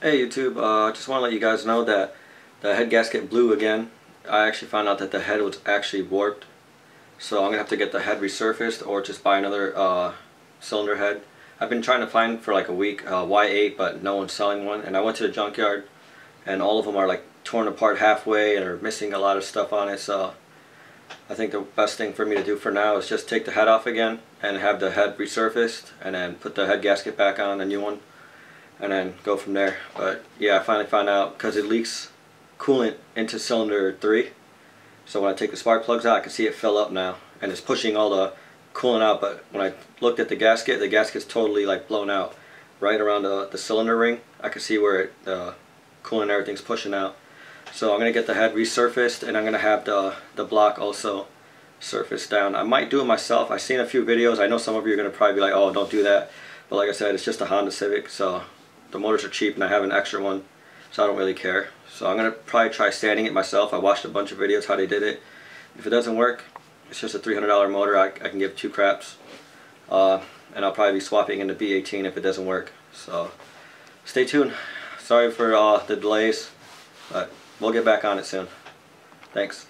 Hey YouTube, just want to let you guys know that the head gasket blew again. I actually found out that the head was actually warped. So I'm going to have to get the head resurfaced or just buy another cylinder head. I've been trying to find for like a week Y8, but no one's selling one. And I went to the junkyard and all of them are like torn apart halfway and are missing a lot of stuff on it. So I think the best thing for me to do for now is just take the head off again and have the head resurfaced and then put the head gasket back on, a new one, and then go from there. But yeah, I finally found out because it leaks coolant into cylinder 3. So when I take the spark plugs out, I can see it fill up now and it's pushing all the coolant out. But when I looked at the gasket's totally like blown out right around the cylinder ring. I can see where the coolant and everything's pushing out. So I'm going to get the head resurfaced and I'm going to have the block also surfaced down. I might do it myself. I've seen a few videos. I know some of you are going to probably be like, oh, don't do that. But like I said, it's just a Honda Civic, so the motors are cheap and I have an extra one, so I don't really care. So I'm going to probably try sanding it myself. I watched a bunch of videos how they did it. If it doesn't work, it's just a $300 motor. I can give 2 craps. And I'll probably be swapping into B18 if it doesn't work. So stay tuned. Sorry for the delays, but we'll get back on it soon. Thanks.